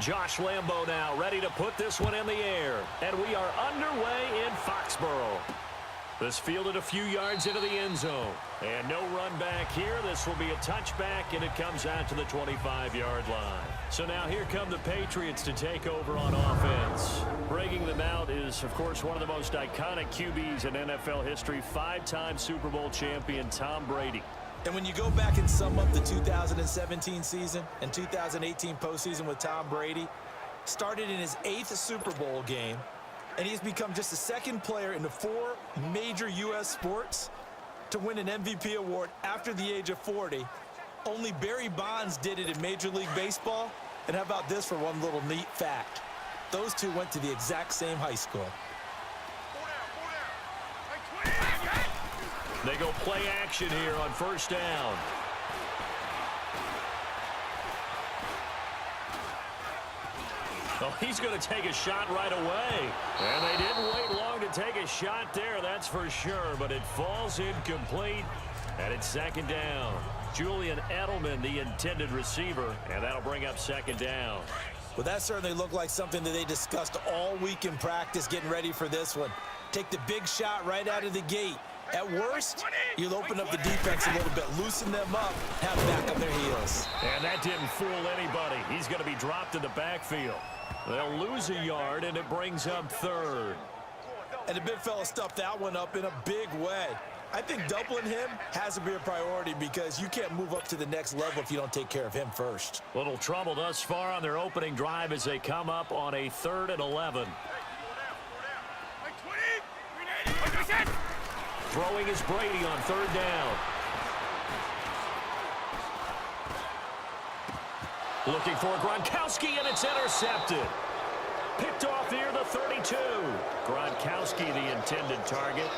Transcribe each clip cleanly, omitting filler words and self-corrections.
Josh Lambo now ready to put this one in the air. And we are underway in Foxborough. This fielded a few yards into the end zone. And no run back here. This will be a touchback, and it comes out to the 25-yard line. So now here come the Patriots to take over on offense. Breaking them out is, of course, one of the most iconic QBs in NFL history, 5-time Super Bowl champion Tom Brady. And when you go back and sum up the 2017 season and 2018 postseason with Tom Brady, started in his 8th Super Bowl game, and he's become just the second player in the 4 major U.S. sports to win an MVP award after the age of 40. Only Barry Bonds did it in Major League Baseball. And how about this for one little neat fact? Those two went to the exact same high school. They go play action here on first down. Oh, he's going to take a shot right away. And they didn't wait long to take a shot there, that's for sure. But it falls incomplete, and it's second down. Julian Edelman, the intended receiver, and that'll bring up second down. Well, that certainly looked like something that they discussed all week in practice getting ready for this one. Take the big shot right out of the gate. At worst, you'll open up the defense a little bit, loosen them up, have them back on their heels. And that didn't fool anybody. He's going to be dropped in the backfield. They'll lose a yard, and it brings up third. And the big fella stuffed that one up in a big way. I think doubling him has to be a priority because you can't move up to the next level if you don't take care of him first. Little trouble thus far on their opening drive as they come up on a 3rd and 11. Throwing is Brady on 3rd down. Looking for Gronkowski, and it's intercepted. Picked off near the 32. Gronkowski, the intended target.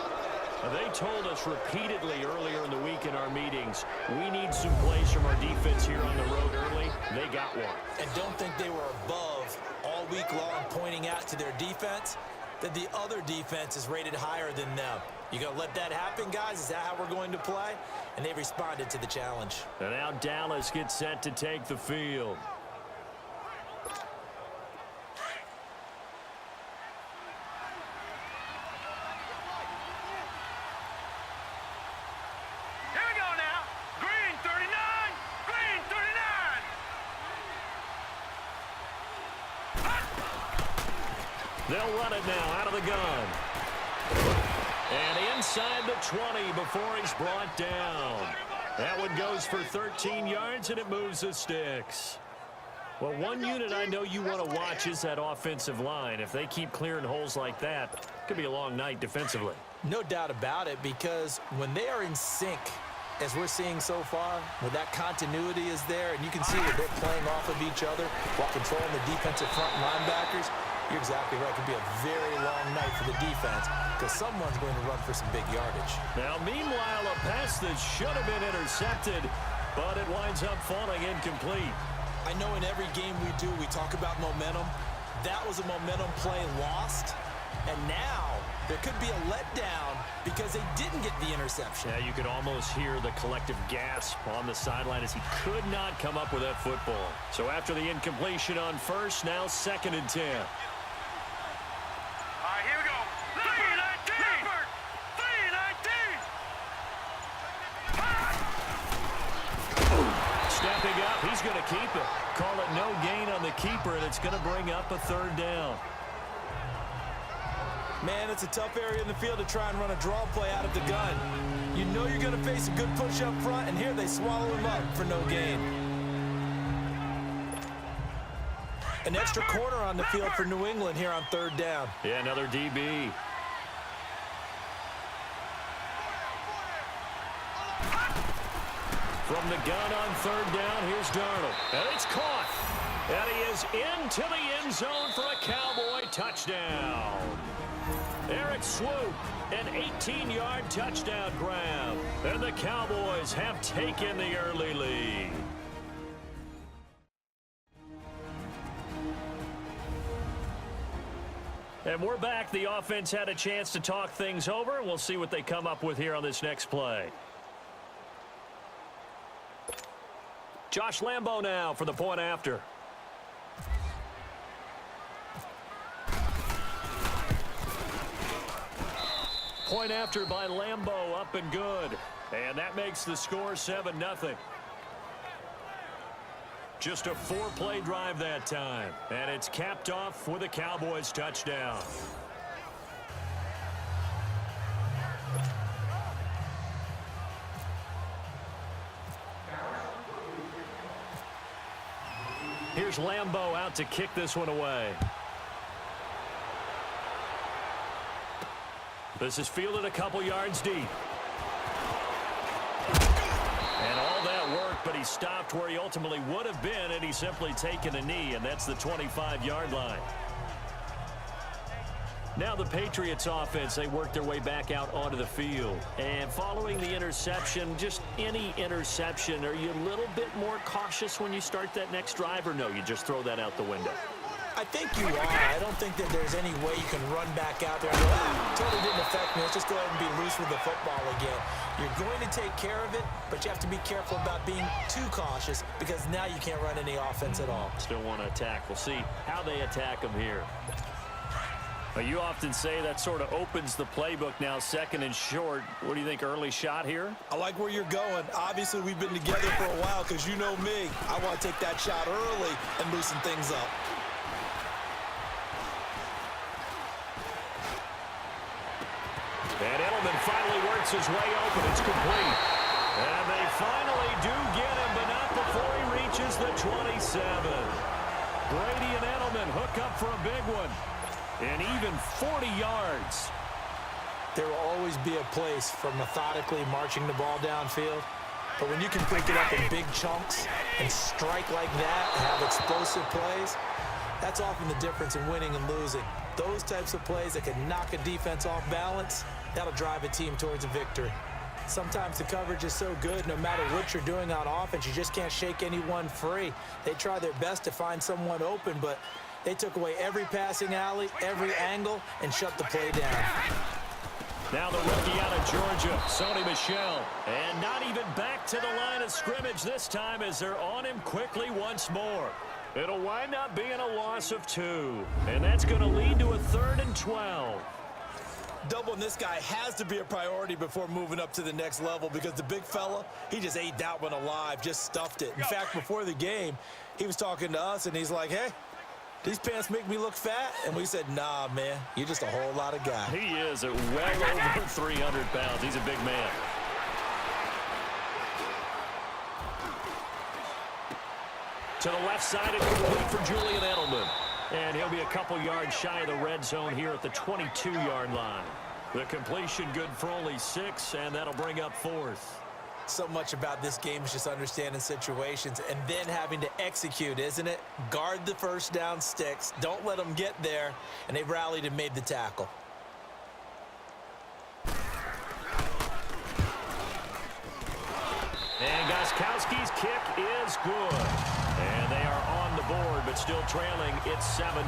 They told us repeatedly earlier in the week in our meetings, we need some plays from our defense here on the road early. They got one. And don't think they were above all week long pointing out to their defense that the other defense is rated higher than them. You going to let that happen, guys? Is that how we're going to play? And they responded to the challenge. And now Dallas gets set to take the field. They'll run it now out of the gun. And inside the 20 before he's brought down. That one goes for 13 yards, and it moves the sticks. Well, one unit I know you want to watch is that offensive line. If they keep clearing holes like that, it could be a long night defensively. No doubt about it, because when they are in sync, as we're seeing so far, where that continuity is there, and you can see that they're playing off of each other while controlling the defensive front linebackers, you're exactly right. It could be a very long night for the defense because someone's going to run for some big yardage. Now, meanwhile, a pass that should have been intercepted, but it winds up falling incomplete. I know in every game we do, we talk about momentum. That was a momentum play lost, and now there could be a letdown because they didn't get the interception. Yeah, you could almost hear the collective gasp on the sideline as he could not come up with that football. So after the incompletion on first, now 2nd and 10. Stepping up, he's going to keep it. Call it no gain on the keeper, and it's going to bring up a 3rd down. Man, it's a tough area in the field to try and run a draw play out of the gun. You know you're going to face a good push up front, and here they swallow him up for no gain. An extra corner on the field for New England here on 3rd down. Yeah, another DB. From the gun on 3rd down, here's Darnold. And it's caught. And he is into the end zone for a Cowboy touchdown. Eric Swoop, an 18-yard touchdown grab. And the Cowboys have taken the early lead. And we're back. The offense had a chance to talk things over. We'll see what they come up with here on this next play. Josh Lambo now for the point after. point after by Lambeau, up and good. And that makes the score 7-0. Just a 4-play drive that time. And it's capped off with a Cowboys touchdown. Here's Lambeau out to kick this one away. This is fielded a couple yards deep. And all that work, but he stopped where he ultimately would have been had he simply taken a knee, and that's the 25-yard line. Now the Patriots offense, they work their way back out onto the field. And following the interception, just any interception, are you a little bit more cautious when you start that next drive, or no, you just throw that out the window? I think you are. I don't think that there's any way you can run back out there and go, totally didn't affect me. Let's just go ahead and be loose with the football again. You're going to take care of it, but you have to be careful about being too cautious because now you can't run any offense at all. Still want to attack. We'll see how they attack them here. You often say that sort of opens the playbook now, second and short. What do you think, early shot here? I like where you're going. Obviously, we've been together for a while because you know me. I want to take that shot early and loosen things up. And Edelman finally works his way open. It's complete. And they finally do get him, but not before he reaches the 27. Brady and Edelman hook up for a big one. And even 40 yards. There will always be a place for methodically marching the ball downfield. But when you can break it up in big chunks and strike like that and have explosive plays, that's often the difference in winning and losing. Those types of plays that can knock a defense off balance, that'll drive a team towards a victory. Sometimes the coverage is so good, no matter what you're doing on offense, you just can't shake anyone free. They try their best to find someone open, but they took away every passing alley, every angle, and shut the play down. Now the rookie out of Georgia, Sony Michel. And not even back to the line of scrimmage this time as they're on him quickly once more. It'll wind up being a loss of 2. And that's going to lead to a 3rd and 12. Doubling this guy has to be a priority before moving up to the next level because the big fella, he just ate that one alive, just stuffed it. In fact, before the game, he was talking to us, and he's like, hey, these pants make me look fat? And we said, nah, man, you're just a whole lot of guy. He is at well over 300 pounds. He's a big man. To the left side, it's complete for Julian Edelman. And he'll be a couple yards shy of the red zone here at the 22-yard line. The completion good for only 6, and that'll bring up 4th. So much about this game is just understanding situations and then having to execute, isn't it? Guard the first down sticks. Don't let them get there. And they rallied and made the tackle. And Gostkowski's kick is good. And they are on the board, but still trailing. It's 7-3.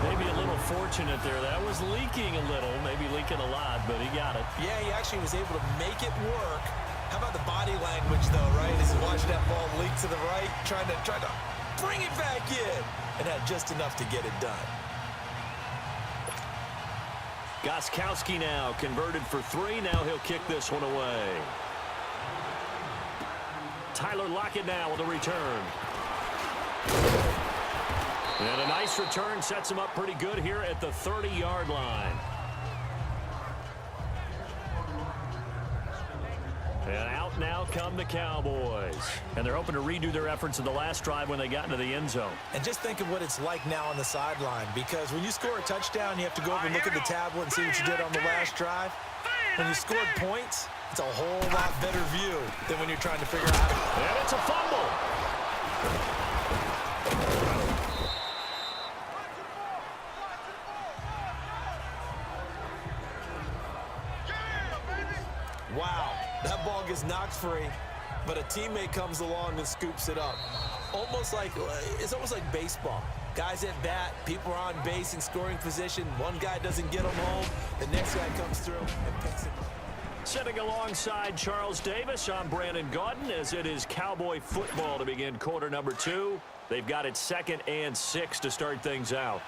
Maybe a little fortunate there. That was leaking a little, maybe leaking a lot, but he got it. Yeah, he actually was able to make it work. How about the body language, though, right? As he's watching that ball leak to the right, trying to bring it back in, and had just enough to get it done. Gostkowski now converted for 3. Now he'll kick this one away. Tyler Lockett now with a return. And a nice return sets him up pretty good here at the 30-yard line. And out now come the Cowboys. And they're hoping to redo their efforts in the last drive when they got into the end zone. And just think of what it's like now on the sideline, because when you score a touchdown, you have to go over and look at the tablet and see what you did on the last drive. When you scored points, it's a whole lot better view than when you're trying to figure out how to... And it's a fumble. Wow, that ball gets knocked free, but a teammate comes along and scoops it up. It's almost like baseball. Guys at bat, people are on base in scoring position. One guy doesn't get them home. The next guy comes through and picks it up. Sitting alongside Charles Davis, I'm Brandon Gaudin, as it is Cowboy football to begin quarter number 2. They've got it 2nd and 6 to start things out.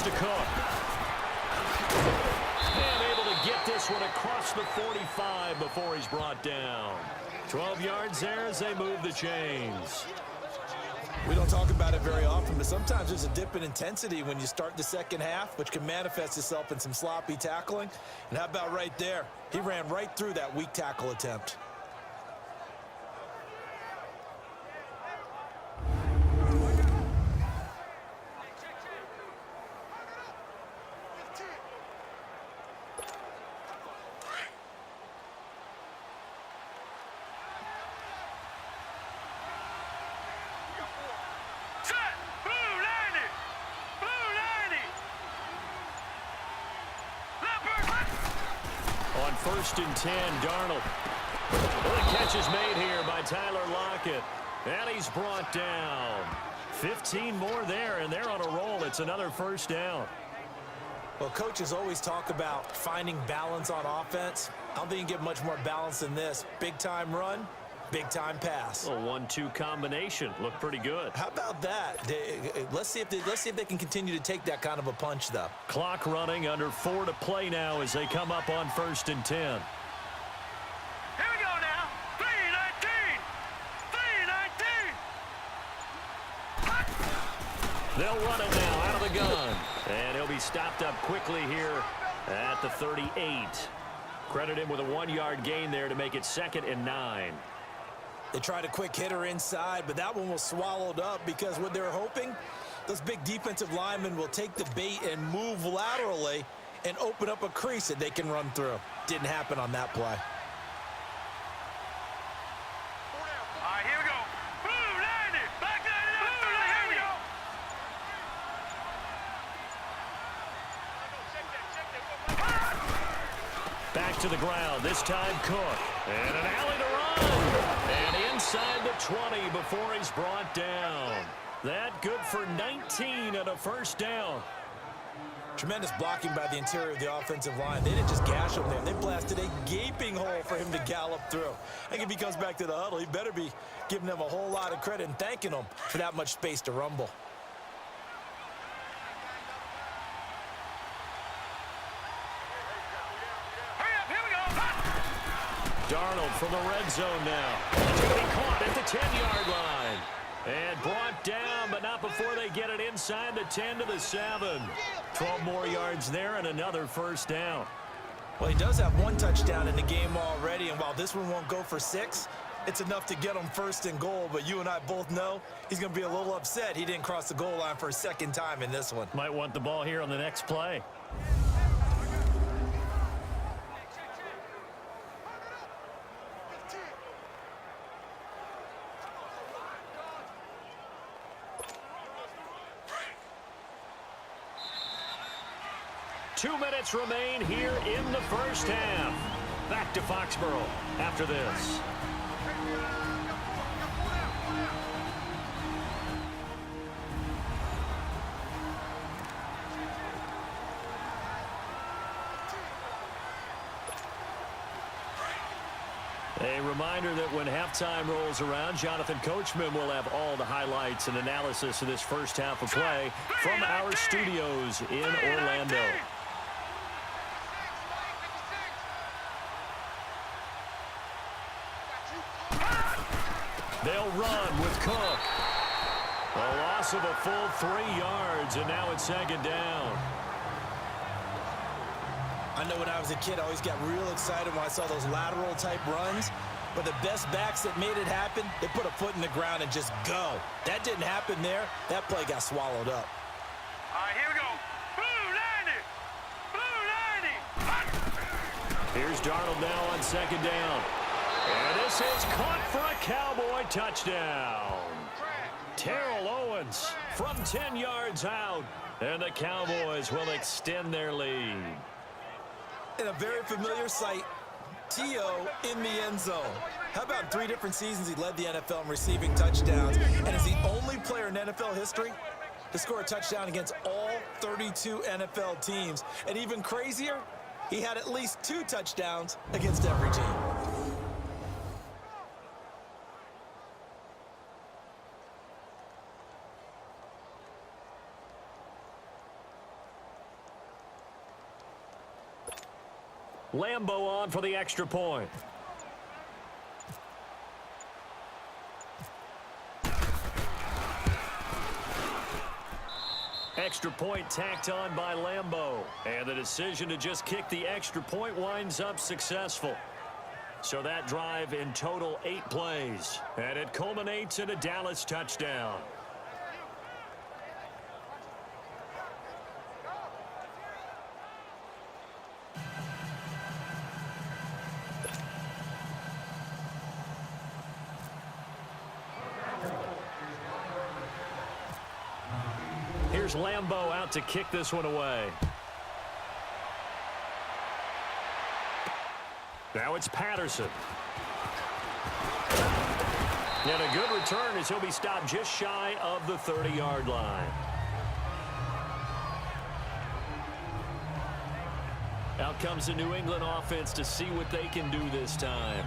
to Cook. And able to get this one across the 45 before he's brought down. 12 yards there as they move the chains. We don't talk about it very often, but sometimes there's a dip in intensity when you start the second half, which can manifest itself in some sloppy tackling. And how about right there? He ran right through that weak tackle attempt. On 1st and 10, Darnold. Well, the catch is made here by Tyler Lockett. And he's brought down. 15 more there, and they're on a roll. It's another first down. Well, coaches always talk about finding balance on offense. I don't think you can get much more balance than this. Big-time run, big-time pass. A 1-2 combination. Looked pretty good. How about that? Let's see if they can continue to take that kind of a punch, though. Clock running, under 4 to play now as they come up on 1st and 10. Here we go now. 3-19. 3-19. They'll run it now out of the gun. And he'll be stopped up quickly here at the 38. Credit him with a 1-yard gain there to make it 2nd and 9. They tried a quick hitter inside, but that one was swallowed up because what they're hoping, those big defensive linemen will take the bait and move laterally and open up a crease that they can run through. Didn't happen on that play. All right, here we go. Blue 90. Back 90. Here we go. Back to the ground. This time Cook. And an alley to run. And inside the 20 before he's brought down. That good for 19 and a first down. Tremendous blocking by the interior of the offensive line. They didn't just gash him there. They blasted a gaping hole for him to gallop through. I think if he comes back to the huddle, he better be giving them a whole lot of credit and thanking them for that much space to rumble. Darnold from the red zone now. It's going to be caught at the 10-yard line. And brought down, but not before they get it inside the 10 to the 7. 12 more yards there and another first down. Well, he does have one touchdown in the game already, and while this one won't go for 6, it's enough to get him 1st and goal. But you and I both know he's going to be a little upset he didn't cross the goal line for a second time in this one. Might want the ball here on the next play. Two minutes remain here in the first half. Back to Foxborough after this. A reminder that when halftime rolls around, Jonathan Coachman will have all the highlights and analysis of this first half of play from our studios in Orlando. They'll run with Cook. A loss of a full 3 yards, and now it's 2nd down. I know when I was a kid, I always got real excited when I saw those lateral-type runs. But the best backs that made it happen, they put a foot in the ground and just go. That didn't happen there. That play got swallowed up. All right, here we go. Blue 90. Blue 90. Here's Darnold now on 2nd down. And this is caught for a Cowboy touchdown. Terrell Owens from 10 yards out. And the Cowboys will extend their lead. In a very familiar sight, T.O. in the end zone. How about 3 different seasons he led the NFL in receiving touchdowns and is the only player in NFL history to score a touchdown against all 32 NFL teams. And even crazier, he had at least 2 touchdowns against every team. Lambeau on for the extra point. Extra point tacked on by Lambeau. And the decision to just kick the extra point winds up successful. So that drive in total 8 plays. And it culminates in a Dallas touchdown. Here's Lambeau out to kick this one away. Now it's Patterson. And a good return as he'll be stopped just shy of the 30-yard line. Out comes the New England offense to see what they can do this time.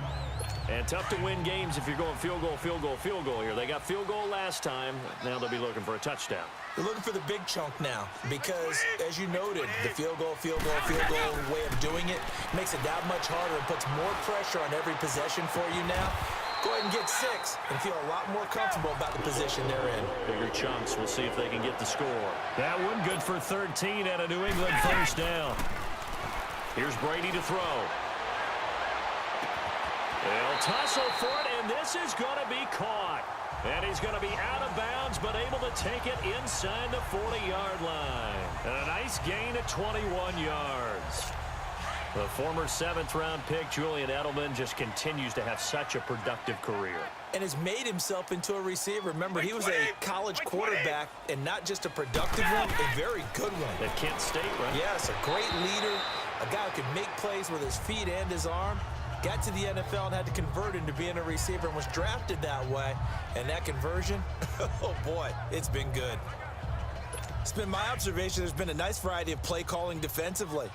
And tough to win games if you're going field goal, field goal, field goal here. They got field goal last time. Now they'll be looking for a touchdown. They're looking for the big chunk now because, as you noted, the field goal way of doing it makes it that much harder and puts more pressure on every possession for you now. Go ahead and get 6 and feel a lot more comfortable about the position they're in. Bigger chunks. We'll see if they can get the score. That one good for 13 at a New England first down. Here's Brady to throw. They'll tussle for it, and this is going to be caught. And he's going to be out of bounds, but able to take it inside the 40-yard line. And a nice gain at 21 yards. The former 7th-round pick, Julian Edelman, just continues to have such a productive career. And has made himself into a receiver. Remember, he was a college quarterback, and not just a productive one, a very good one. At Kent State, right? Yes, a great leader, a guy who could make plays with his feet and his arm. Got to the NFL and had to convert into being a receiver and was drafted that way. And that conversion, oh boy, it's been good. It's been my observation there's been a nice variety of play calling defensively.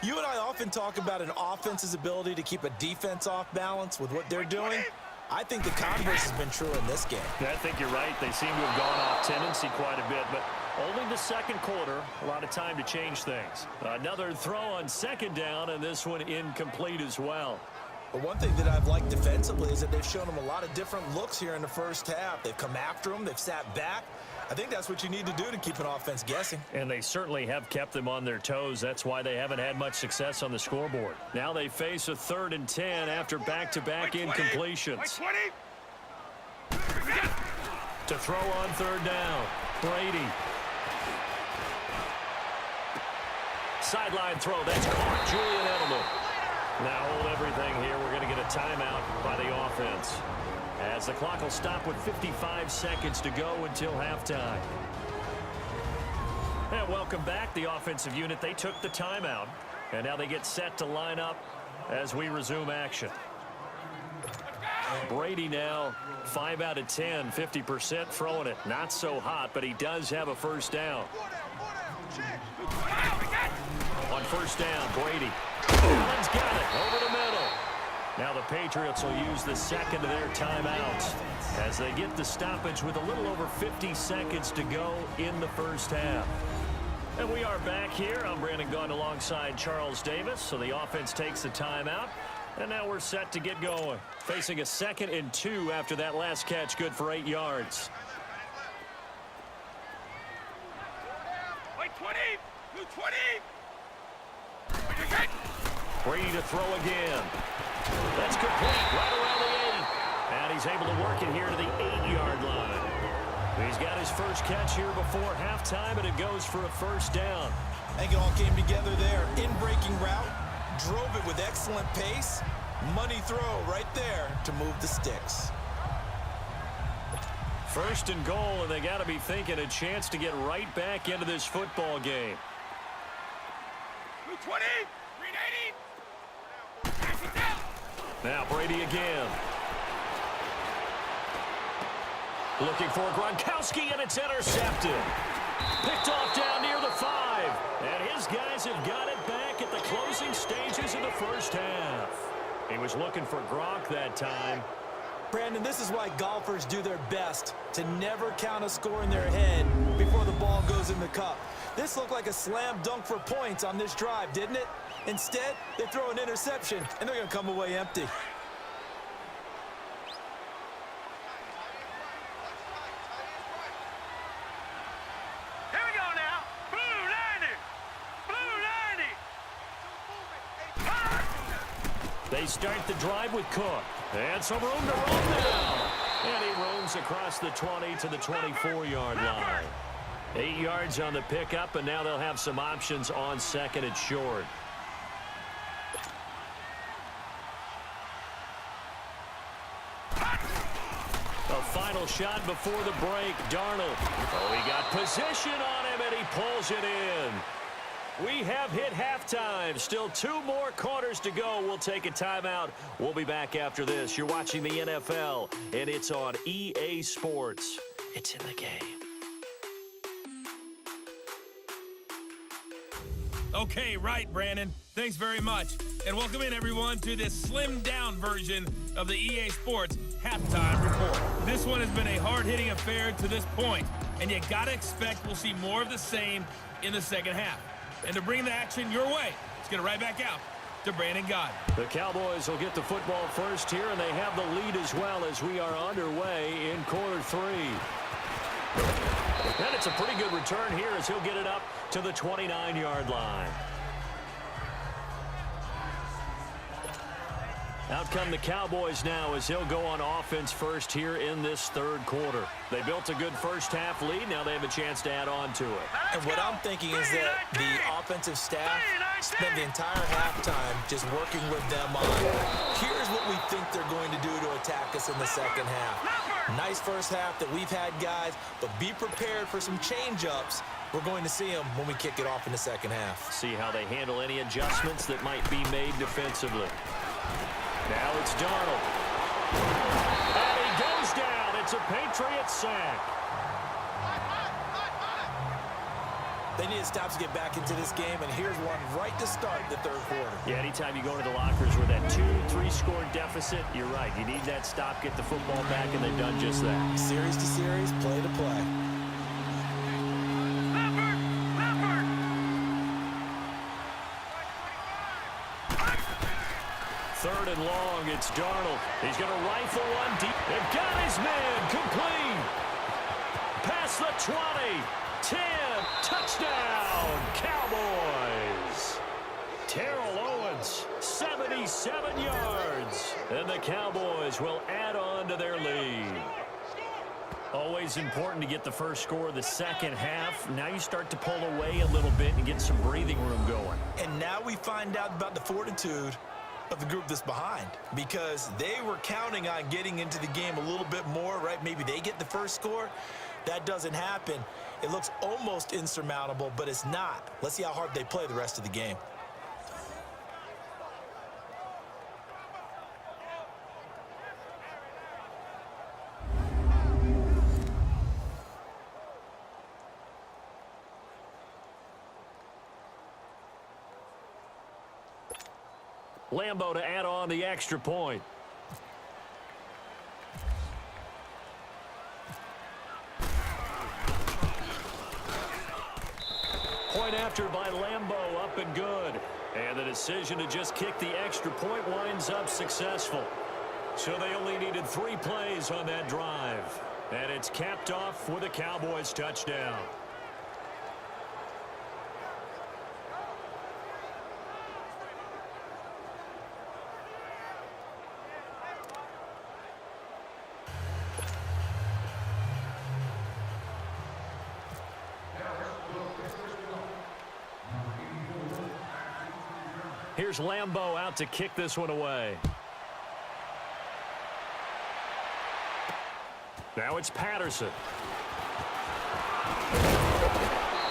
You and I often talk about an offense's ability to keep a defense off balance with what they're doing. I think the converse has been true in this game. I think you're right. They seem to have gone off tendency quite a bit, but only the second quarter, a lot of time to change things. Another throw on second down, and this one incomplete as well. But one thing that I've liked defensively is that they've shown them a lot of different looks here in the first half. They've come after them. They've sat back. I think that's what you need to do to keep an offense guessing. And they certainly have kept them on their toes. That's why they haven't had much success on the scoreboard. Now they face a 3rd and 10 after back-to-back incompletions. To throw on 3rd down, Brady. Sideline throw, that's caught. Julian Edelman. Now hold everything here. We're going to get a timeout by the offense, as the clock will stop with 55 seconds to go until halftime. And welcome back, the offensive unit. They took the timeout, and now they get set to line up as we resume action. Brady now 5 out of 10, 50% throwing it. Not so hot, but he does have a first down. On first down, Brady. Allen's got it over the middle. Now the Patriots will use the second of their timeouts as they get the stoppage with a little over 50 seconds to go in the first half. And we are back here. I'm Brandon Gaudin alongside Charles Davis. So the offense takes the timeout, and now we're set to get going. Facing a 2nd and 2 after that last catch, good for 8 yards. Wait, 20! 20! Brady to throw again. That's complete right around the 8. And he's able to work it here to the 8-yard line. He's got his first catch here before halftime, and it goes for a first down. I think it all came together there. In-breaking route, drove it with excellent pace. Money throw right there to move the sticks. First and goal, and they got to be thinking a chance to get right back into this football game. 20! 380! Now Brady again. Looking for Gronkowski, and it's intercepted. Picked off down near the 5. And his guys have got it back at the closing stages of the first half. He was looking for Gronk that time. Brandon, this is why golfers do their best to never count a score in their head before the ball goes in the cup. This looked like a slam dunk for points on this drive, didn't it? Instead, they throw an interception, and they're going to come away empty. Here we go now. Blue 90. Blue 90. They start the drive with Cook. And some room to roam now. And he roams across the 20 to the 24-yard line. 8 yards on the pickup, and now they'll have some options on second and short. A final shot before the break. Darnold. Oh, he got position on him, and he pulls it in. We have hit halftime. Still 2 more quarters to go. We'll take a timeout. We'll be back after this. You're watching the NFL, and it's on EA Sports. It's in the game. Okay, right, Brandon. Thanks very much. And welcome in, everyone, to this slimmed-down version of the EA Sports Halftime Report. This one has been a hard-hitting affair to this point, and you gotta expect we'll see more of the same in the second half. And to bring the action your way, let's get it right back out to Brandon God. The Cowboys will get the football first here, and they have the lead as well as we are underway in quarter 3. And it's a pretty good return here as he'll get it up to the 29-yard line. Out come the Cowboys now as he'll go on offense first here in this third quarter. They built a good first-half lead. Now they have a chance to add on to it. And what I'm thinking is that the offensive staff spent the entire halftime just working with them on, here's what we think they're going to do to attack us in the second half. Nice first half that we've had, guys, but be prepared for some change-ups. We're going to see them when we kick it off in the second half. See how they handle any adjustments that might be made defensively. Now it's Darnold. And he goes down. It's a Patriots sack. They need to stop to get back into this game, and here's one right to start the third quarter. Yeah, anytime you go to the lockers with that 2-3 score deficit, you're right. You need that stop, get the football back, and they've done just that. Series to series, play to play. Third and long, it's Darnold. He's going to rifle one deep. They've got his man complete. Past the 20, 10, touchdown, Cowboys. Terrell Owens, 77 yards. And the Cowboys will add on to their lead. Always important to get the first score of the second half. Now you start to pull away a little bit and get some breathing room going. And now we find out about the fortitude of the group that's behind, because they were counting on getting into the game a little bit more, right? Maybe they get the first score. That doesn't happen. It looks almost insurmountable, but it's not. Let's see how hard they play the rest of the game. Lambo to add on the extra point. Point after by Lambo, up and good. And the decision to just kick the extra point winds up successful. So they only needed 3 plays on that drive. And it's capped off with a Cowboys touchdown. Here's Lambo out to kick this one away. Now it's Patterson.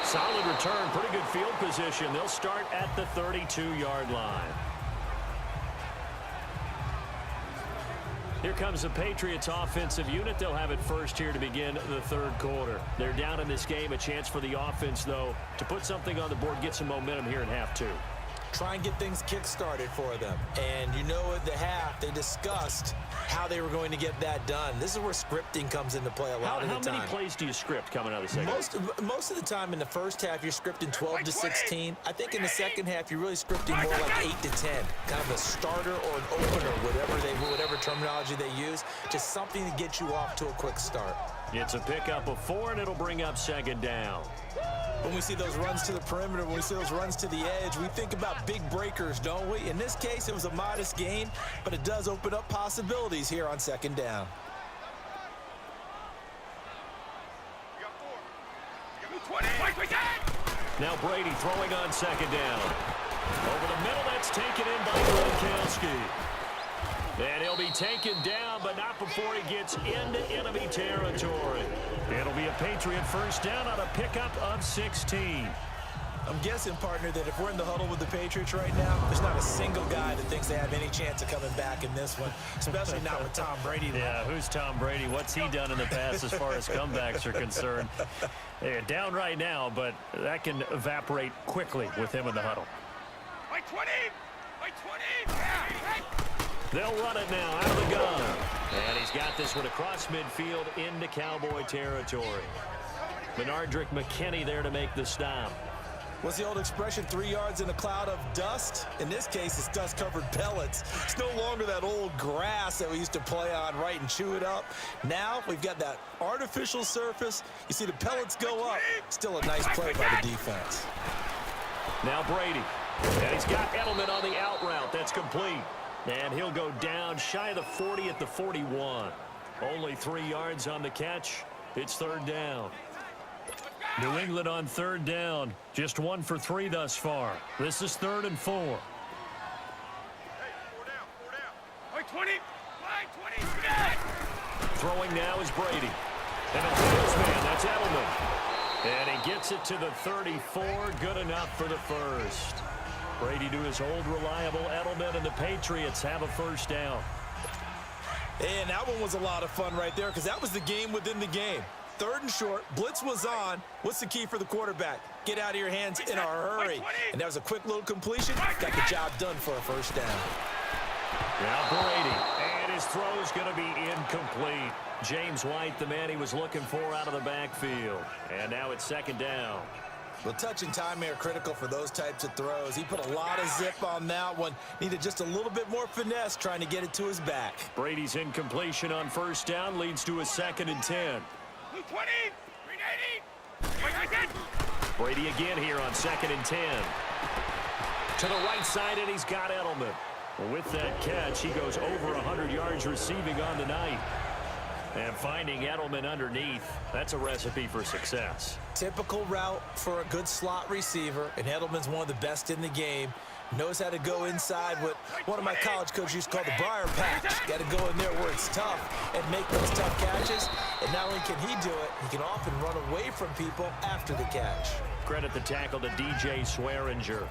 Solid return, pretty good field position. They'll start at the 32-yard line. Here comes the Patriots offensive unit. They'll have it first here to begin the third quarter. They're down in this game. A chance for the offense, though, to put something on the board, get some momentum here in half 2. try and get things kick-started for them. And you know at the half, they discussed how they were going to get that done. This is where scripting comes into play a lot of the time. How many plays do you script coming out of the second? Most of the time in the first half, you're scripting 12 to 16. I think in the second half, you're really scripting more like 8 to 10. Kind of a starter or an opener, whatever terminology they use. Just something to get you off to a quick start. It's a pickup of 4, and it'll bring up second down. When we see those runs to the perimeter, when we see those runs to the edge, we think about big breakers, don't we? In this case, it was a modest gain, but it does open up possibilities here on second down. Now Brady throwing on second down. Over the middle, that's taken in by Gronkowski. And he'll be taken down, but not before he gets into enemy territory. It'll be a Patriot first down on a pickup of 16. I'm guessing, partner, that if we're in the huddle with the Patriots right now, there's not a single guy that thinks they have any chance of coming back in this one, especially not with Tom Brady. Yeah, who's Tom Brady? What's he done in the past as far as comebacks are concerned? They're down right now, but that can evaporate quickly with him in the huddle. By 20! By 20! They'll run it now out of the gun. And he's got this one across midfield into Cowboy territory. Benardrick McKinney there to make the stop. What's the old expression, 3 yards in a cloud of dust? In this case, it's dust-covered pellets. It's no longer that old grass that we used to play on, right, and chew it up. Now we've got that artificial surface. You see the pellets go up. Still a nice play by the defense. Now Brady. And he's got Edelman on the out route. That's complete. And he'll go down shy of the 40 at the 41. Only 3 yards on the catch. It's third down. New England on third down. Just 1 for 3 thus far. This is 3rd and 4. Hey, 4 down, 4 down. By 20! By 20! Throwing now is Brady. And a his man, that's Edelman. And he gets it to the 34. Good enough for the first. Brady to his old reliable Edelman, and the Patriots have a first down. And that one was a lot of fun right there because that was the game within the game. 3rd and short, blitz was on. What's the key for the quarterback? Get out of your hands in a hurry. And that was a quick little completion. Got the job done for a first down. Now Brady, and his throw's going to be incomplete. James White, the man he was looking for out of the backfield. And now it's second down. Well, touch and time are critical for those types of throws. He put a lot of zip on that one. Needed just a little bit more finesse trying to get it to his back. Brady's incompletion on first down leads to a 2nd and 10. 20! 380! Brady again here on 2nd and 10. To the right side, and he's got Edelman. With that catch, he goes over 100 yards receiving on the night. And finding Edelman underneath, that's a recipe for success. Typical route for a good slot receiver, and Edelman's one of the best in the game. Knows how to go inside what one of my college coaches used to call the briar patch. Got to go in there where it's tough and make those tough catches. And not only can he do it, he can often run away from people after the catch. Credit the tackle to DJ Swearinger.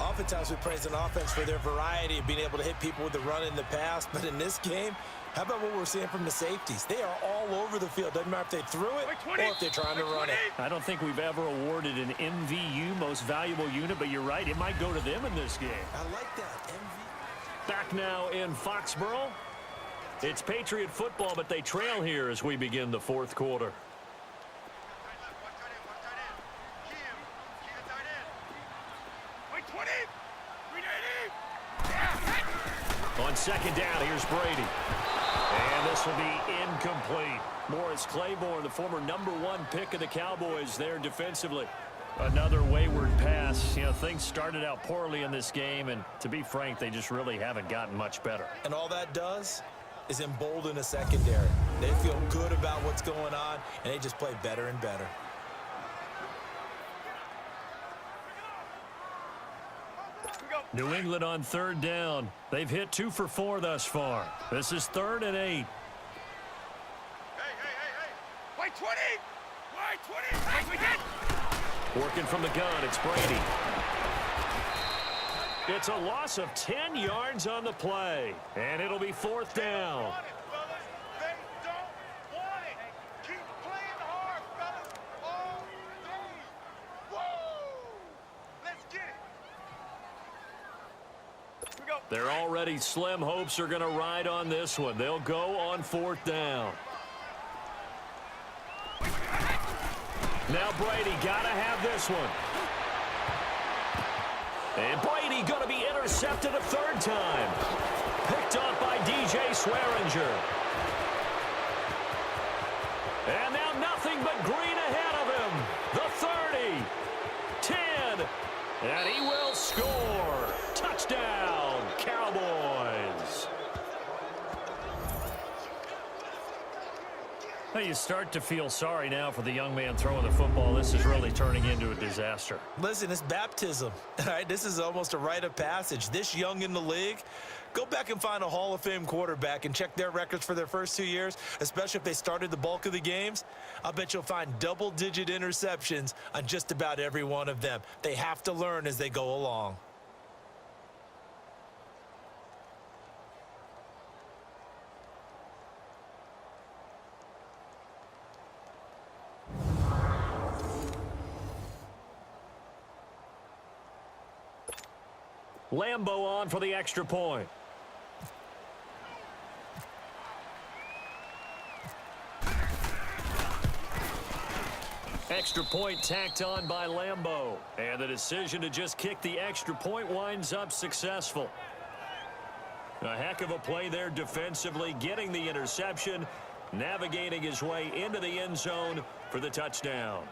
Oftentimes we praise an offense for their variety of being able to hit people with the run in the pass. But in this game, how about what we're seeing from the safeties? They are all over the field. Doesn't matter if they threw it or if they're trying to run it. I don't think we've ever awarded an MVU, most valuable unit, but you're right. It might go to them in this game. I like that, MV. Back now in Foxborough. It's Patriot football, but they trail here as we begin the 4th quarter. On second down, here's Brady. And this will be incomplete. Morris Claiborne, the former #1 pick of the Cowboys there defensively. Another wayward pass. You know, things started out poorly in this game, and to be frank, they just really haven't gotten much better. And all that does is embolden a secondary. They feel good about what's going on, and they just play better and better. New England on third down. They've hit 2 for 4 thus far. This is 3rd and 8. Hey! By 20! By 20! Working from the gun, it's Brady. It's a loss of 10 yards on the play, and it'll be 4th down. They don't want it. Keep playing hard, fellas, all day. Woo! Let's get it. Their already slim hopes are going to ride on this one. They'll go on 4th down. Now Brady got to have this one. And Brady going to be intercepted a 3rd time. Picked off by DJ Swearinger. And now nothing but green ahead of him. The 30, 10, and he will score. Touchdown, Cowboys. Well, you start to feel sorry now for the young man throwing the football. This is really turning into a disaster. Listen, it's baptism. All right, this is almost a rite of passage. This young in the league, go back and find a Hall of Fame quarterback and check their records for their first 2 years, especially if they started the bulk of the games. I'll bet you'll find double-digit interceptions on just about every one of them. They have to learn as they go along. Lambeau on for the extra point. Extra point tacked on by Lambeau. And the decision to just kick the extra point winds up successful. A heck of a play there defensively, getting the interception, navigating his way into the end zone for the touchdown.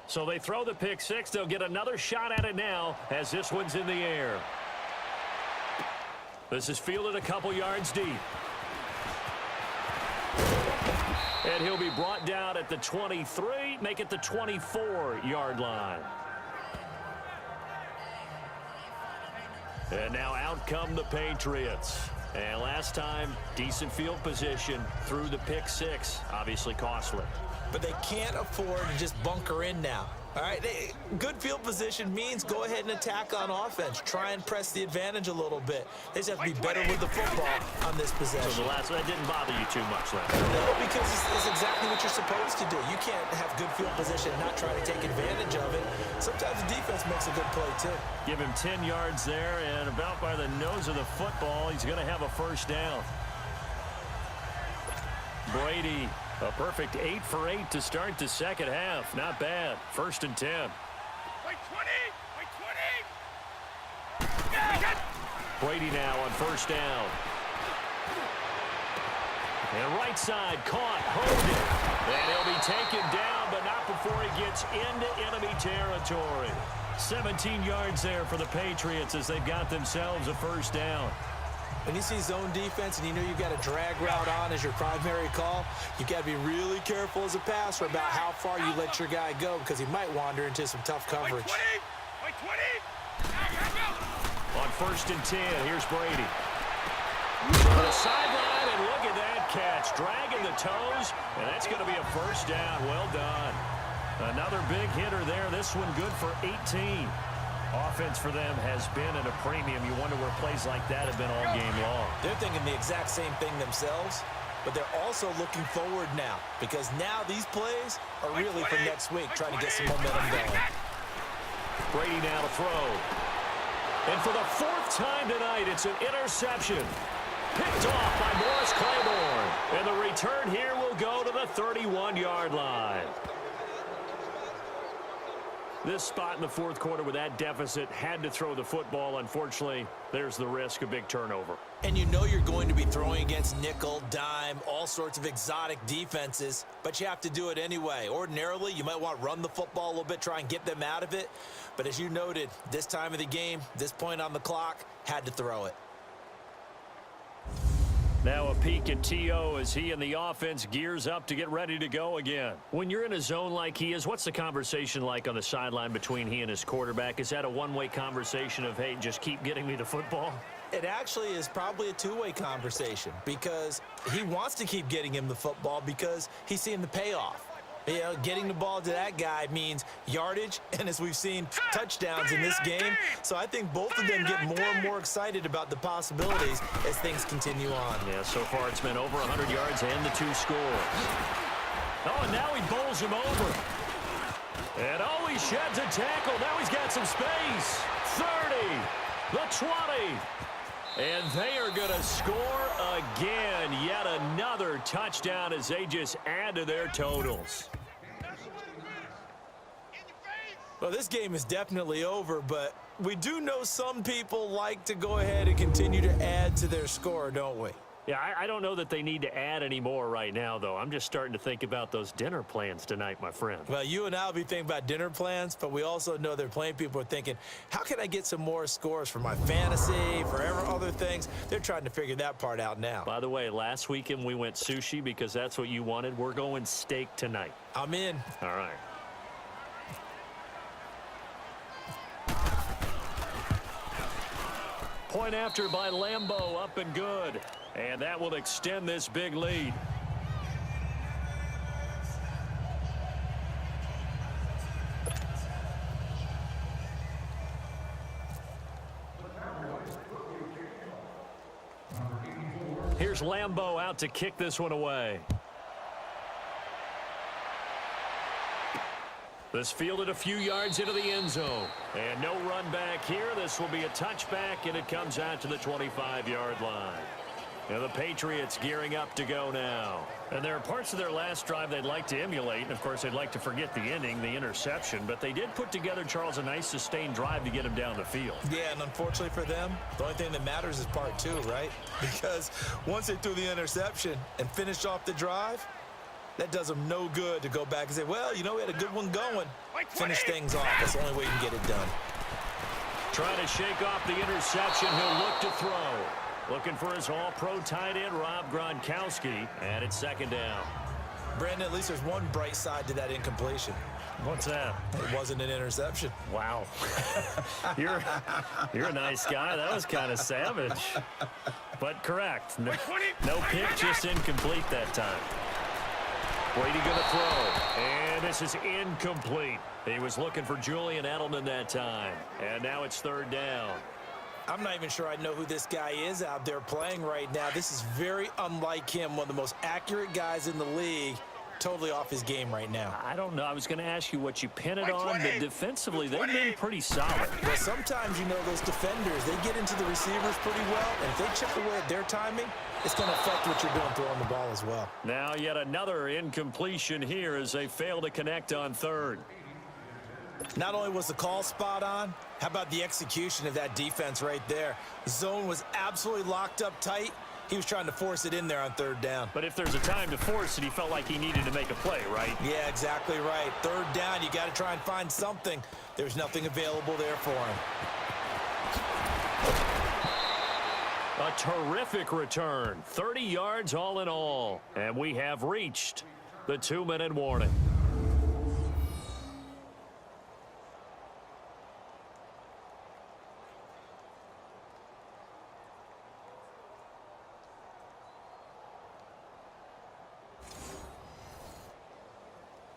So they throw the pick six. They'll get another shot at it now as this one's in the air. This is fielded a couple yards deep. And he'll be brought down at the 23, make it the 24-yard line. And now out come the Patriots. And last time, decent field position through the pick six, obviously costly. But they can't afford to just bunker in now. All right, good field position means go ahead and attack on offense. Try and press the advantage a little bit. They just have to be better with the football on this possession. So the last that didn't bother you too much, Lance? No, because it's exactly what you're supposed to do. You can't have good field position and not try to take advantage of it. Sometimes the defense makes a good play, too. Give him 10 yards there, and about by the nose of the football, he's going to have a first down. Brady, a perfect 8 for 8 to start the second half. Not bad. 1st and 10. Wait 20! Wait 20! Brady now on 1st down. And right side caught, hold it. And he'll be taken down, but not before he gets into enemy territory. 17 yards there for the Patriots as they've got themselves a first down. When you see zone defense and you know you've got a drag route on as your primary call, you've got to be really careful as a passer about how far you let your guy go because he might wander into some tough coverage. Wait 20! On 1st and 10, here's Brady. To the sideline, and look at that catch. Dragging the toes, and that's going to be a first down. Well done. Another big hitter there. This one good for 18. Offense for them has been at a premium. You wonder where plays like that have been all game long. They're thinking the exact same thing themselves, but they're also looking forward now because now these plays are really for next week, trying to get some momentum going. Brady now to throw. And for the 4th time tonight, it's an interception. Picked off by Morris Claiborne. And the return here will go to the 31-yard line. This spot in the 4th quarter with that deficit had to throw the football. Unfortunately, there's the risk of big turnover. And you know you're going to be throwing against nickel, dime, all sorts of exotic defenses, but you have to do it anyway. Ordinarily, you might want to run the football a little bit, try and get them out of it. But as you noted, this time of the game, this point on the clock, had to throw it. Now a peek at T.O. as he and the offense gears up to get ready to go again. When you're in a zone like he is, what's the conversation like on the sideline between he and his quarterback? Is that a one-way conversation of, hey, just keep getting me the football? It actually is probably a two-way conversation because he wants to keep getting him the football because he's seeing the payoff. You know, getting the ball to that guy means yardage, and as we've seen, touchdowns in this game. So I think both of them get more and more excited about the possibilities as things continue on. Yeah, so far it's been over 100 yards and the 2 scores. Oh, and now he bowls him over. And oh, he sheds a tackle. Now he's got some space. 30, the 20. And they are going to score again. Yet another touchdown as they just add to their totals. Well, this game is definitely over, but we do know some people like to go ahead and continue to add to their score, don't we? Yeah, I don't know that they need to add any more right now, though. I'm just starting to think about those dinner plans tonight, my friend. Well, you and I will be thinking about dinner plans, but we also know they're playing people are thinking, how can I get some more scores for my fantasy, for other things? They're trying to figure that part out now. By the way, last weekend we went sushi because that's what you wanted. We're going steak tonight. I'm in. All right. Point after by Lambeau, up and good. And that will extend this big lead. Here's Lambeau out to kick this one away. This fielded a few yards into the end zone. And no run back here. This will be a touchback, and it comes out to the 25-yard line. And the Patriots gearing up to go now. And there are parts of their last drive they'd like to emulate. And, of course, they'd like to forget the ending, the interception. But they did put together, Charles, a nice sustained drive to get him down the field. Yeah, and unfortunately for them, the only thing that matters is part 2, right? Because once they threw the interception and finished off the drive, that does them no good to go back and say, well, you know, we had a good one going. Finish things off. That's the only way you can get it done. Trying to shake off the interception. He'll look to throw. Looking for his all-pro tight end, Rob Gronkowski. And it's second down. Brandon, at least there's one bright side to that incompletion. What's that? It wasn't an interception. Wow. You're a nice guy. That was kind of savage. But correct. No pick, just incomplete that time. Brady going to throw. And this is incomplete. He was looking for Julian Edelman that time. And now it's third down. I'm not even sure I know who this guy is out there playing right now. This is very unlike him, one of the most accurate guys in the league. Totally off his game right now. I don't know. I was going to ask you what you pin it on, but defensively, they've been pretty solid. Well, sometimes, you know, those defenders, they get into the receivers pretty well, and if they chip away at their timing, it's going to affect what you're doing throwing the ball as well. Now yet another incompletion here as they fail to connect on third. Not only was the call spot on, how about the execution of that defense right there? The zone was absolutely locked up tight. He was trying to force it in there on third down. But if there's a time to force it, he felt like he needed to make a play, right? Yeah, exactly right. Third down, you got to try and find something. There's nothing available there for him. A terrific return. 30 yards all in all. And we have reached the 2-minute warning.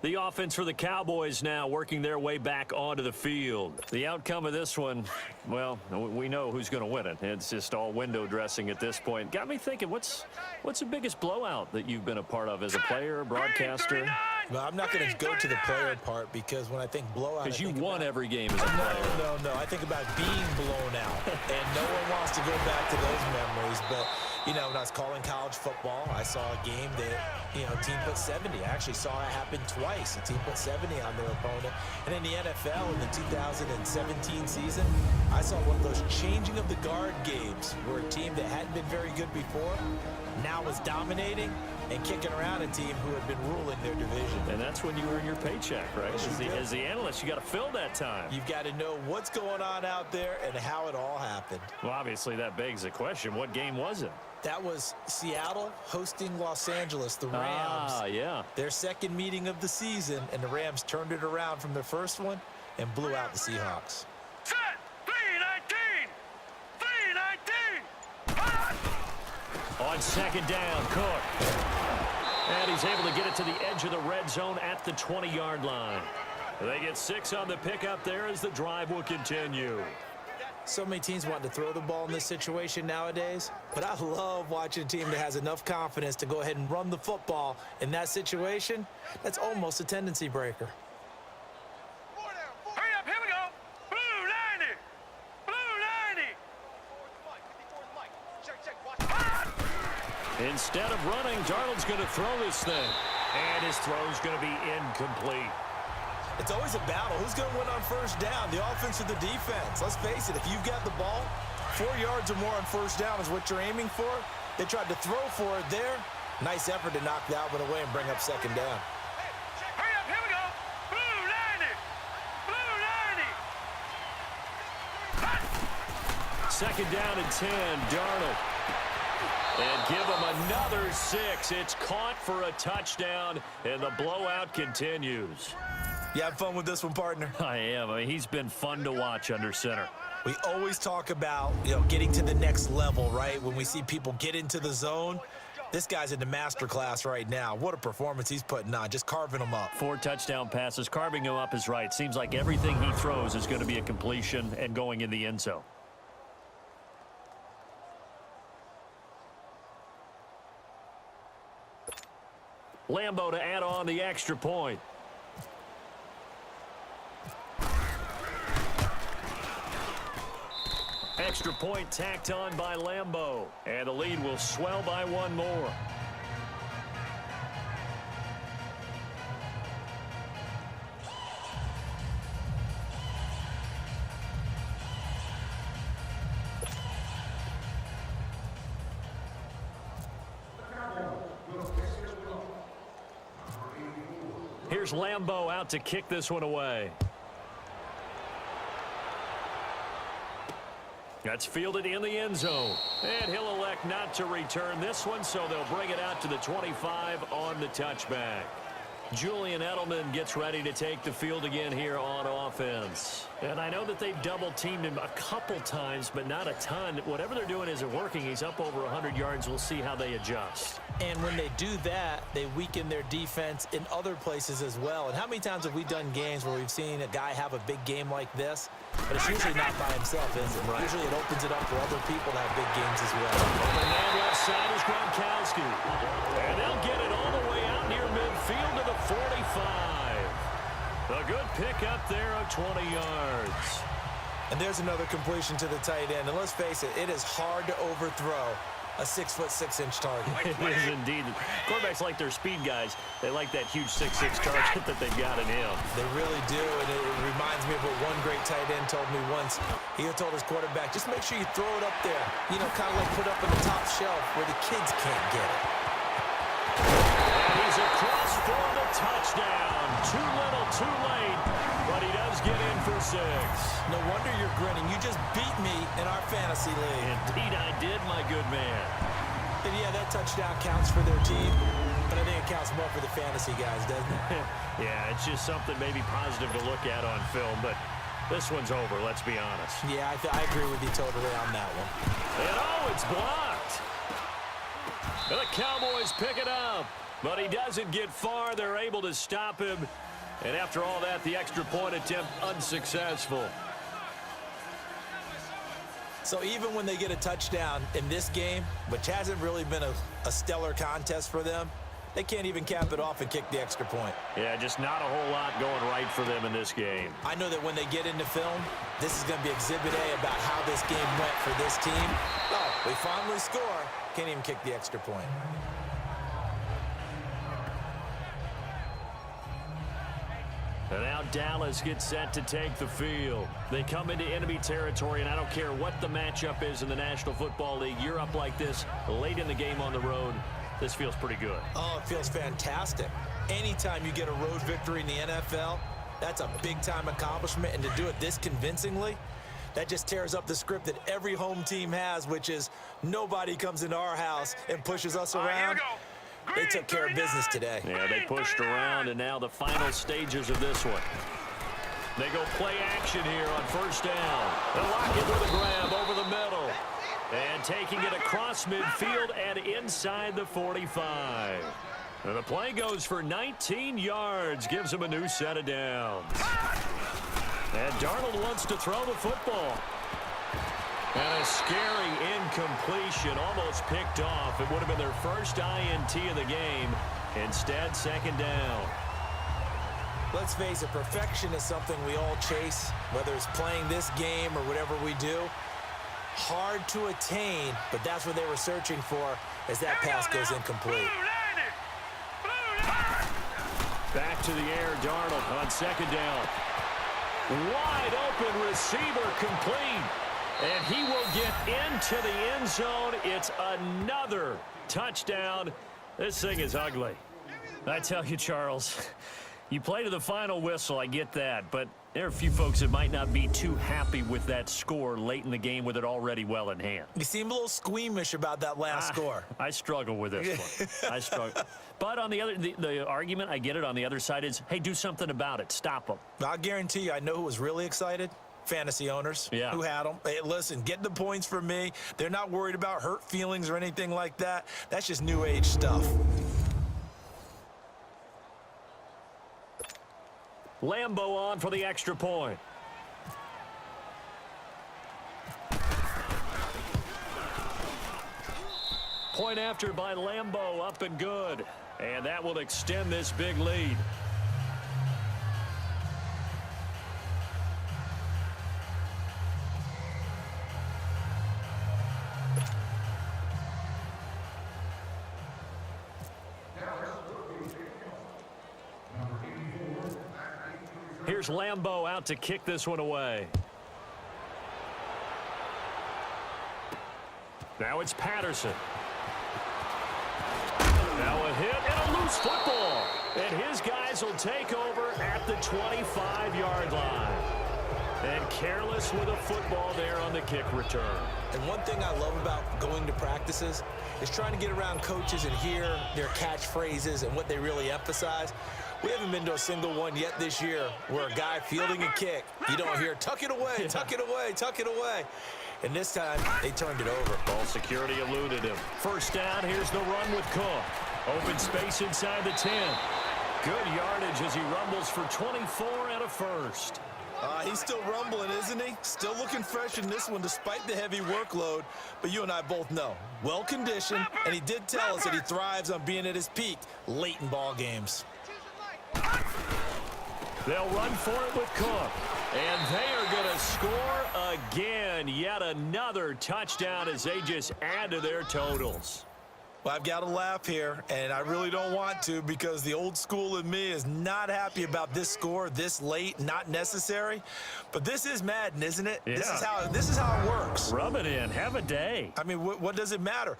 The offense for the Cowboys now working their way back onto the field. The outcome of this one, well, we know who's going to win it. It's just all window dressing at this point. Got me thinking, what's the biggest blowout that you've been a part of as a player, broadcaster? Well, I'm not going to go to the player part because when I think blowout, because you won every game as a player. No. I think about being blown out, and no one wants to go back to those memories. But you know, when I was calling college football, I saw a game that, you know, a team put 70. I actually saw it happen twice. A team put 70 on their opponent. And in the NFL, in the 2017 season, I saw one of those changing of the guard games where a team that hadn't been very good before now was dominating and kicking around a team who had been ruling their division. And that's when you earn your paycheck, right? As the analyst, you got to fill that time. You've got to know what's going on out there and how it all happened. Well, obviously, that begs the question, what game was it? That was Seattle hosting Los Angeles, the Rams. Ah, yeah. Their second meeting of the season, and the Rams turned it around from their first one and blew out the Seahawks. Set! 3-19! 3-19! On second down, Cook. And he's able to get it to the edge of the red zone at the 20-yard line. They get 6 on the pickup there as the drive will continue. So many teams want to throw the ball in this situation nowadays, but I love watching a team that has enough confidence to go ahead and run the football in that situation. That's almost a tendency breaker. Hurry up, here we go. Blue 90. Blue 90. Instead of running, Darnold's going to throw this thing. And his throw's going to be incomplete. It's always a battle. Who's going to win on first down, the offense or the defense? Let's face it, if you've got the ball, 4 yards or more on first down is what you're aiming for. They tried to throw for it there. Nice effort to knock that one away and bring up second down. Hurry up, here we go. Blue 90. Blue 90. Second down and 10, Darnold. And give him another 6. It's caught for a touchdown, and the blowout continues. You have fun with this one, partner? I am. I mean, he's been fun to watch under center. We always talk about, getting to the next level, right? When we see people get into the zone, this guy's in the master class right now. What a performance he's putting on, just carving them up. 4 touchdown passes. Carving him up is right. Seems like everything he throws is going to be a completion and going in the end zone. Lambo to add on the extra point. Extra point tacked on by Lambo. And the lead will swell by 1 more. Here's Lambo out to kick this one away. That's fielded in the end zone. And he'll elect not to return this one, so they'll bring it out to the 25 on the touchback. Julian Edelman gets ready to take the field again here on offense. And I know that they've double-teamed him a couple times, but not a ton. Whatever they're doing isn't working. He's up over 100 yards. We'll see how they adjust. And when they do that, they weaken their defense in other places as well. And how many times have we done games where we've seen a guy have a big game like this? But it's usually not by himself, is it? Right. Usually it opens it up for other people to have big games as well. The man left side is Gronkowski. And they'll get it all the way out near midfield to the 45. A good pickup there of 20 yards. And there's another completion to the tight end. And let's face it, it is hard to overthrow a 6'6" target. It is indeed. Quarterbacks like their speed guys. They like that huge 6'6" target that they've got in him. They really do, and it reminds me of what one great tight end told me once. He had told his quarterback, just make sure you throw it up there. Kind of like put up in the top shelf where the kids can't get it. And he's across for the touchdown. Too little, too late, but he does get in for 6. No wonder you're grinning. You just beat me in our fantasy league. Indeed I did, my good man. And yeah, that touchdown counts for their team, but I think it counts more for the fantasy guys, doesn't it? Yeah, it's just something maybe positive to look at on film, but this one's over, let's be honest. Yeah, I agree with you totally on that one. And it's blocked. And the Cowboys pick it up, but he doesn't get far. They're able to stop him. And after all that, the extra point attempt unsuccessful. So even when they get a touchdown in this game, which hasn't really been a stellar contest for them, they can't even cap it off and kick the extra point. Yeah, just not a whole lot going right for them in this game. I know that when they get into film, this is going to be Exhibit A about how this game went for this team. Oh, we finally score. Can't even kick the extra point. And now Dallas gets set to take the field. They come into enemy territory, and I don't care what the matchup is in the National Football League. You're up like this late in the game on the road. This feels pretty good. Oh, it feels fantastic. Anytime you get a road victory in the NFL, that's a big-time accomplishment. And to do it this convincingly, that just tears up the script that every home team has, which is nobody comes into our house and pushes us around. They took care of business today. Yeah, they pushed around, and now the final stages of this one. They go play action here on first down. They'll lock it with a grab over the middle. And taking it across midfield and inside the 45. And the play goes for 19 yards, gives him a new set of downs. And Darnold wants to throw the football. And a scary incompletion, almost picked off. It would have been their first INT of the game. Instead, second down. Let's face it, perfection is something we all chase, whether it's playing this game or whatever we do. Hard to attain, but that's what they were searching for as that pass goes incomplete. Back to the air, Darnold on second down. Wide open receiver complete. And he will get into the end zone. It's another touchdown. This thing is ugly. I tell you, Charles, you play to the final whistle, I get that, but there are a few folks that might not be too happy with that score late in the game with it already well in hand. You seem a little squeamish about that last score. I struggle with this one. I struggle. But on the argument, I get it, on the other side is, hey, do something about it. Stop them. I'll guarantee you, I know who was really excited. Fantasy owners who had them. Hey, listen, get the points for me. They're not worried about hurt feelings or anything like that. That's just new age stuff. Lambo on for the extra point. Point after by Lambo, up and good. And that will extend this big lead. Here's Lambo out to kick this one away. Now it's Patterson. Now a hit and a loose football. And his guys will take over at the 25-yard line. And careless with a football there on the kick return. And one thing I love about going to practices is trying to get around coaches and hear their catchphrases and what they really emphasize. We haven't been to a single one yet this year where a guy fielding a kick, you don't hear, tuck it away, tuck it away, tuck it away. And this time, they turned it over. Ball security eluded him. First down, here's the run with Cook. Open space inside the 10. Good yardage as he rumbles for 24 and a first. He's still rumbling, isn't he? Still looking fresh in this one despite the heavy workload. But you and I both know, well-conditioned, and he did tell us that he thrives on being at his peak late in ball games. They'll run for it with Cook. And they are going to score again. Yet another touchdown as they just add to their totals. Well, I've got to laugh here, and I really don't want to because the old school in me is not happy about this score this late, not necessary. But this is Madden, isn't it? Yeah. This is how it works. Rub it in. Have a day. I mean, what does it matter?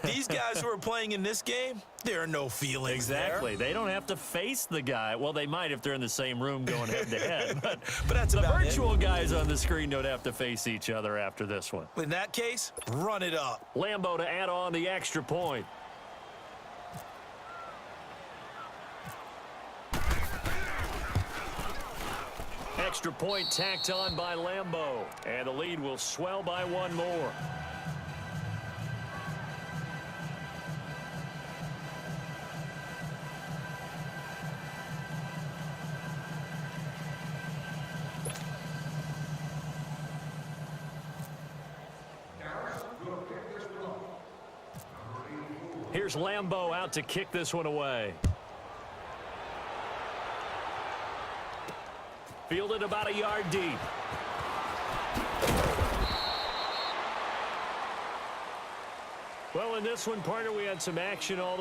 These guys who are playing in this game, there are no feelings Exactly. there. They don't have to face the guy. Well, they might if they're in the same room going head-to-head. But that's the about virtual guys on the screen don't have to face each other after this one. In that case, run it up. Lambo to add on the extra point. Extra point tacked on by Lambo. And the lead will swell by one more. Here's Lambo out to kick this one away. Fielded about a yard deep. Well, in this one, partner, we had some action all